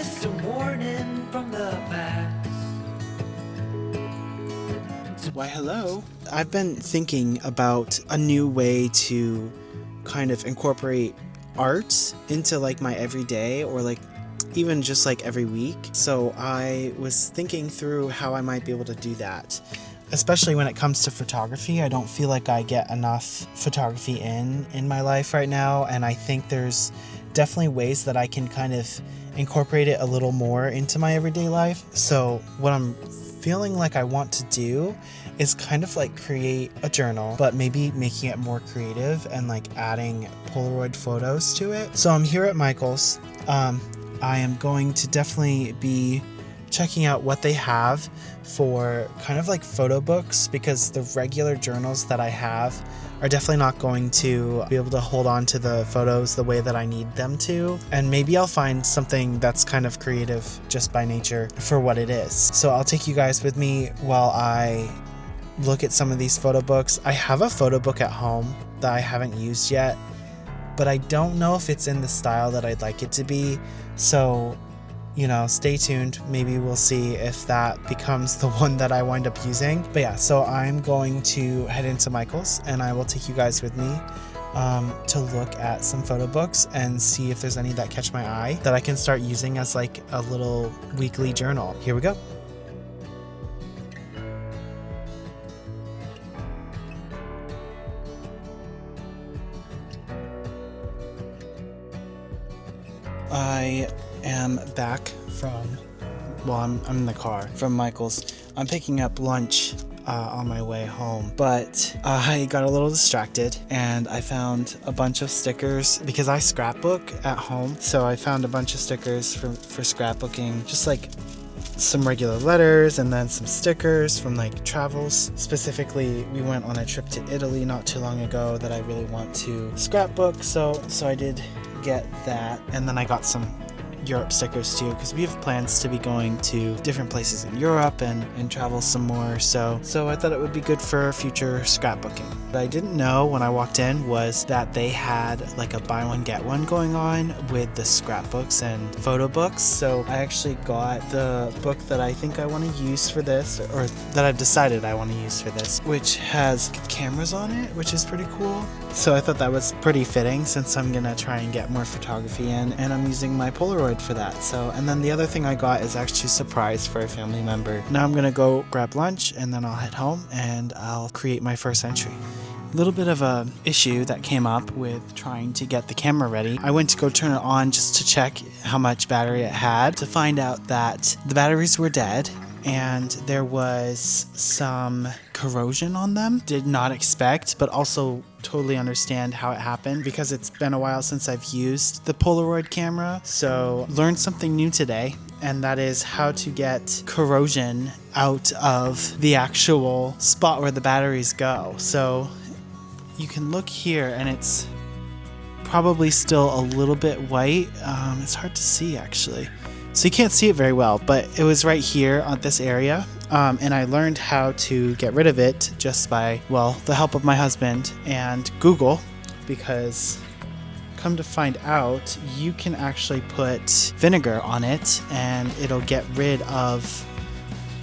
just a warning from the past. Why, hello. I've been thinking about a new way to kind of incorporate art into like my everyday, or like even just like every week. So I was thinking through how I might be able to do that. Especially when it comes to photography, I don't feel like I get enough photography in my life right now, and I think there's definitely ways that I can kind of incorporate it a little more into my everyday life. So what I'm feeling like I want to do is kind of like create a journal, but maybe making it more creative and like adding Polaroid photos to it. So I'm here at Michael's. I am going to definitely be checking out what they have for kind of like photo books, because the regular journals that I have are definitely not going to be able to hold on to the photos the way that I need them to. And maybe I'll find something that's kind of creative just by nature for what it is. So I'll take you guys with me while I look at some of these photo books. I have a photo book at home that I haven't used yet, but I don't know if it's in the style that I'd like it to be. So, you know, stay tuned. Maybe we'll see if that becomes the one that I wind up using. But yeah, so I'm going to head into Michael's and I will take you guys with me to look at some photo books and see if there's any that catch my eye that I can start using as like a little weekly journal. Here we go. I am back from, I'm in the car from Michael's. I'm picking up lunch on my way home, but I got a little distracted and I found a bunch of stickers because I scrapbook at home. So I found a bunch of stickers for scrapbooking, just like some regular letters and then some stickers from like travels. Specifically, we went on a trip to Italy not too long ago that I really want to scrapbook, so I did get that. And then I got some Europe stickers too, because we have plans to be going to different places in Europe and travel some more, so I thought it would be good for future scrapbooking. What I didn't know when I walked in was that they had like a buy one get one going on with the scrapbooks and photo books. So I actually got the book that I think I want to use for this, or that I've decided I want to use for this, which has cameras on it, which is pretty cool. So I thought that was pretty fitting since I'm gonna try and get more photography in, and I'm using my Polaroid for that. So, and then the other thing I got is actually a surprise for a family member. Now I'm gonna go grab lunch and then I'll head home and I'll create my first entry. A little bit of a issue that came up with trying to get the camera ready. I went to go turn it on just to check how much battery it had, to find out that the batteries were dead and there was some corrosion on them. Did not expect, but also totally understand how it happened because it's been a while since I've used the Polaroid camera. So learned something new today, and that is how to get corrosion out of the actual spot where the batteries go. So you can look here and it's probably still a little bit white. It's hard to see actually. So you can't see it very well, but it was right here on this area. And I learned how to get rid of it just by, the help of my husband and Google, because come to find out, you can actually put vinegar on it and it'll get rid of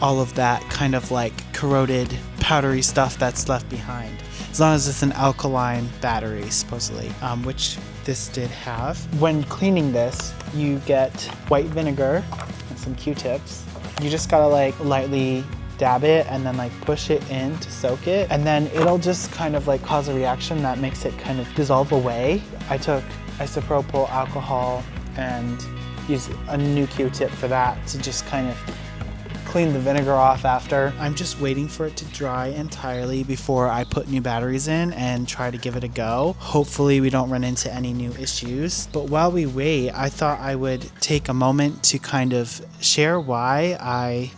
all of that kind of like corroded, powdery stuff that's left behind. As long as it's an alkaline battery, supposedly, which this did have. When cleaning this, you get white vinegar and some Q-tips. You just gotta like lightly dab it and then like push it in to soak it, and then it'll just kind of like cause a reaction that makes it kind of dissolve away. I took isopropyl alcohol and used a new Q-tip for that to just kind of clean the vinegar off after. I'm just waiting for it to dry entirely before I put new batteries in and try to give it a go. Hopefully we don't run into any new issues. But while we wait, I thought I would take a moment to kind of share why I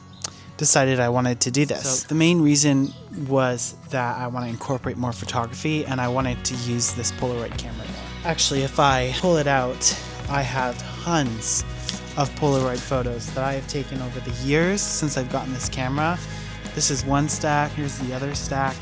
decided I wanted to do this. So the main reason was that I want to incorporate more photography and I wanted to use this Polaroid camera more. Actually, if I pull it out, I have tons of Polaroid photos that I have taken over the years since I've gotten this camera. This is one stack, here's the other stack.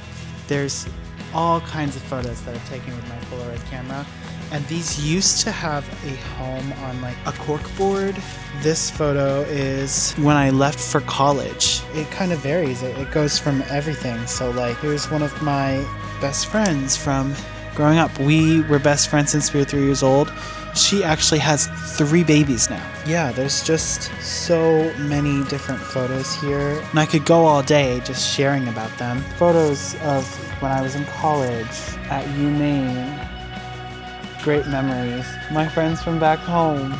There's all kinds of photos that I've taken with my Polaroid camera, And these used to have a home on like a cork board. This photo is when I left for college. It kind of varies. It goes from everything. So like here's one of my best friends from growing up. We were best friends since we were 3 years old. She actually has 3 babies now. Yeah, there's just so many different photos here. And I could go all day just sharing about them. Photos of when I was in college at UMaine. Great memories. My friends from back home.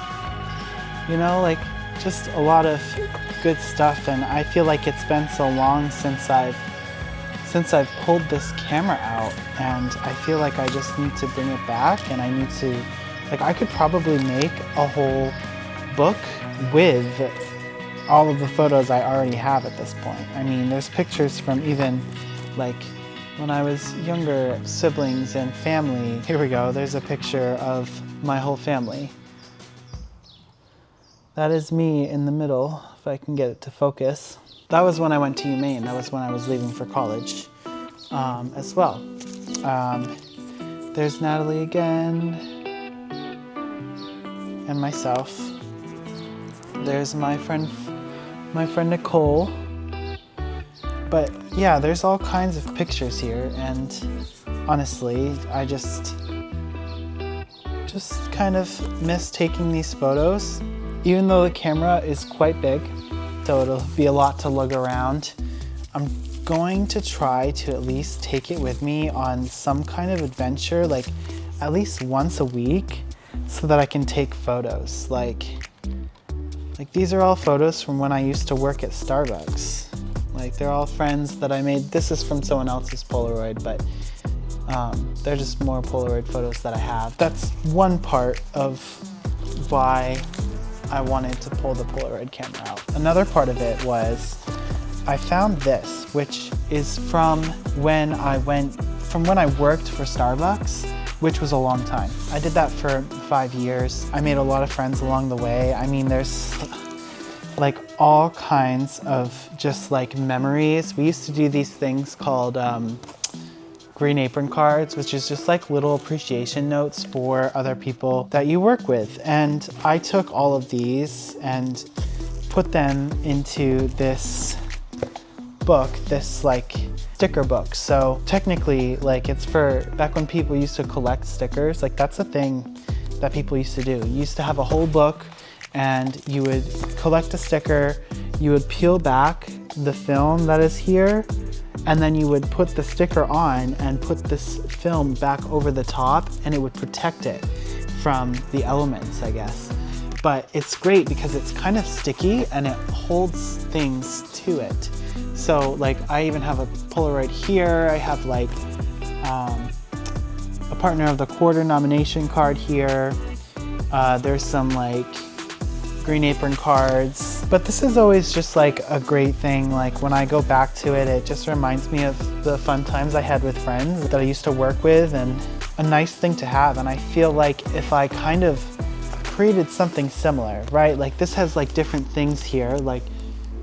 You know, like just a lot of good stuff. And I feel like it's been so long since I've pulled this camera out, and I feel like I just need to bring it back, and I need to, like, I could probably make a whole book with all of the photos I already have at this point. I mean, there's pictures from even like when I was younger, siblings and family. Here we go, there's a picture of my whole family. That is me in the middle, if I can get it to focus. That was when I went to UMaine. That was when I was leaving for college as well. There's Natalie again, and myself. There's my friend Nicole. But yeah, there's all kinds of pictures here, and honestly, I just kind of miss taking these photos. Even though the camera is quite big, so it'll be a lot to lug around, I'm going to try to at least take it with me on some kind of adventure, like at least once a week, so that I can take photos. Like these are all photos from when I used to work at Starbucks. Like they're all friends that I made. This is from someone else's Polaroid, but they're just more Polaroid photos that I have. That's one part of why I wanted to pull the Polaroid camera out. Another part of it was I found this, which is from when I worked for Starbucks, which was a long time. I did that for 5 years. I made a lot of friends along the way. I mean, there's like all kinds of just like memories. We used to do these things called green apron cards, which is just like little appreciation notes for other people that you work with. And I took all of these and put them into this book, this like sticker book. So technically, like it's for back when people used to collect stickers, like that's a thing that people used to do. You used to have a whole book and you would collect a sticker, you would peel back the film that is here, and then you would put the sticker on and put this film back over the top, and it would protect it from the elements, I guess. But it's great because it's kind of sticky and it holds things to it. So like I even have a Polaroid here. I have like a Partner of the Quarter nomination card here. There's some like green apron cards. But this is always just like a great thing. Like when I go back to it, it just reminds me of the fun times I had with friends that I used to work with, and a nice thing to have. And I feel like if I kind of created something similar, right? Like this has like different things here. Like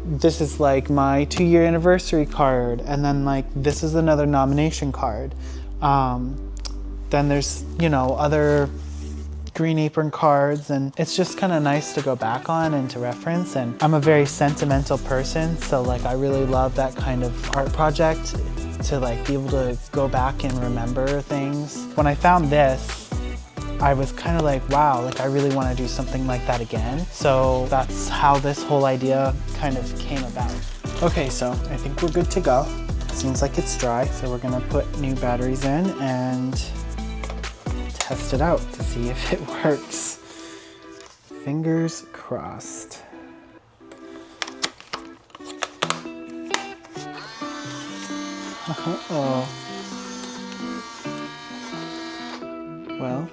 this is like my 2-year anniversary card, and then like this is another nomination card. Then there's, you know, other green apron cards, and it's just kind of nice to go back on and to reference. And I'm a very sentimental person, so like I really love that kind of art project, to like be able to go back and remember things. When I found this, I was kind of like, wow, like I really want to do something like that again. So that's how this whole idea kind of came about. Okay, so I think we're good to go. Seems like it's dry, so we're gonna put new batteries in and test it out to see if it works. Fingers crossed. Uh-oh. Well,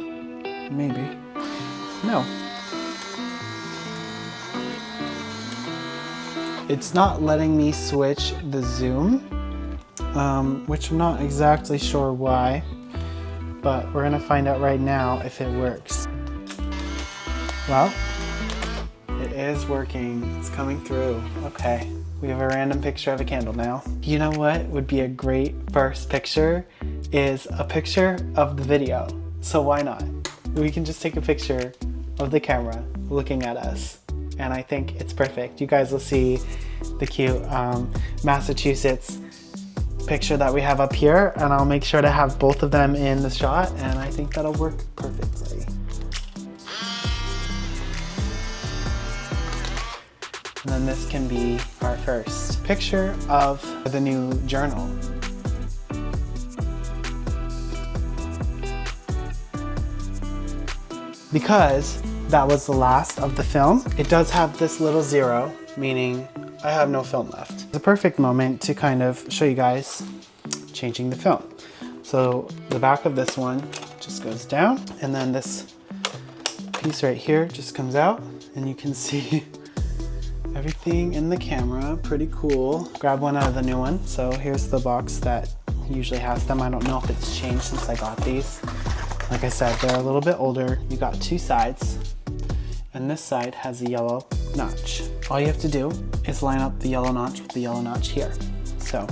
maybe. No. It's not letting me switch the zoom, which I'm not exactly sure why, but we're gonna find out right now if it works. Well, it is working. It's coming through. Okay, we have a random picture of a candle now. You know what would be a great first picture is a picture of the video. So why not? we can just take a picture of the camera looking at us. And I think it's perfect. You guys will see the cute Massachusetts picture that we have up here, and I'll make sure to have both of them in the shot, and I think that'll work perfectly. And then this can be our first picture of the new journal. Because that was the last of the film, it does have this little 0, meaning I have no film left. It's a perfect moment to kind of show you guys changing the film. So the back of this one just goes down, and then this piece right here just comes out, and you can see everything in the camera. Pretty cool. Grab one out of the new one. So here's the box that usually has them. I don't know if it's changed since I got these. Like I said, they're a little bit older. You got 2 sides, and this side has a yellow notch. All you have to do is line up the yellow notch with the yellow notch here. So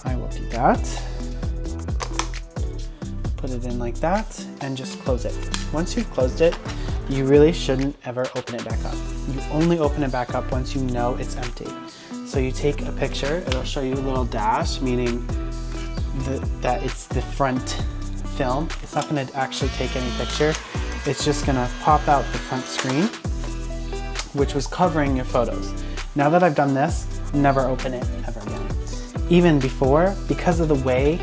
I will do that. Put it in like that and just close it. Once you've closed it, you really shouldn't ever open it back up. You only open it back up once you know it's empty. So you take a picture, it'll show you a little dash, meaning that it's the front film. It's not going to actually take any picture. It's just going to pop out the front screen, which was covering your photos. Now that I've done this, never open it ever again. Even before, because of the way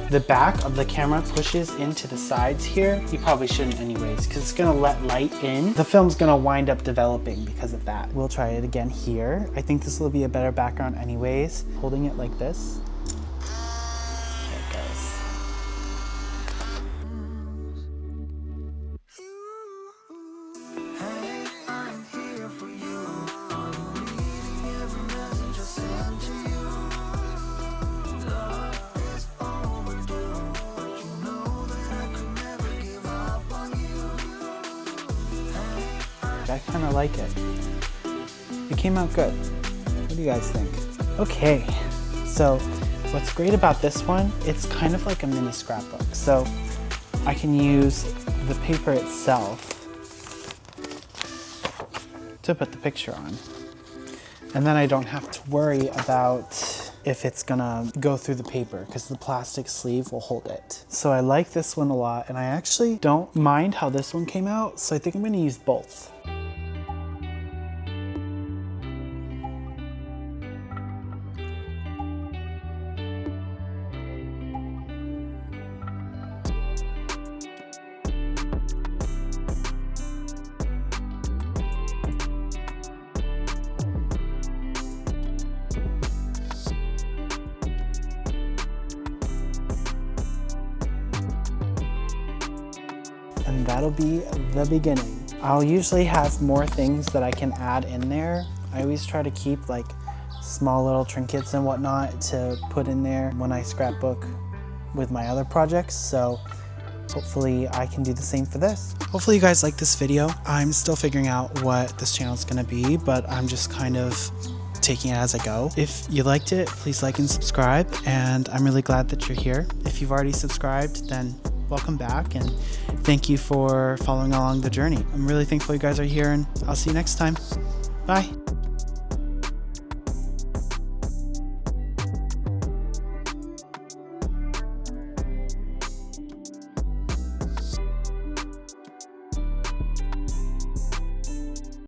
the back of the camera pushes into the sides here, you probably shouldn't anyways, because it's going to let light in. The film's going to wind up developing because of that. We'll try it again here. I think this will be a better background anyways. Holding it like this. There it goes. I kind of like it. It came out good. What do you guys think? Okay, so what's great about this one, it's kind of like a mini scrapbook. So I can use the paper itself to put the picture on. And then I don't have to worry about if it's gonna go through the paper because the plastic sleeve will hold it. So I like this one a lot, and I actually don't mind how this one came out, so I think I'm gonna use both. And that'll be the beginning. I'll usually have more things that I can add in there. I always try to keep like small little trinkets and whatnot to put in there when I scrapbook with my other projects. So hopefully I can do the same for this. Hopefully you guys like this video. I'm still figuring out what this channel is gonna be, but I'm just kind of taking it as I go. If you liked it, please like and subscribe, and I'm really glad that you're here. If you've already subscribed, then welcome back, and thank you for following along the journey. I'm really thankful you guys are here, and I'll see you next time. Bye.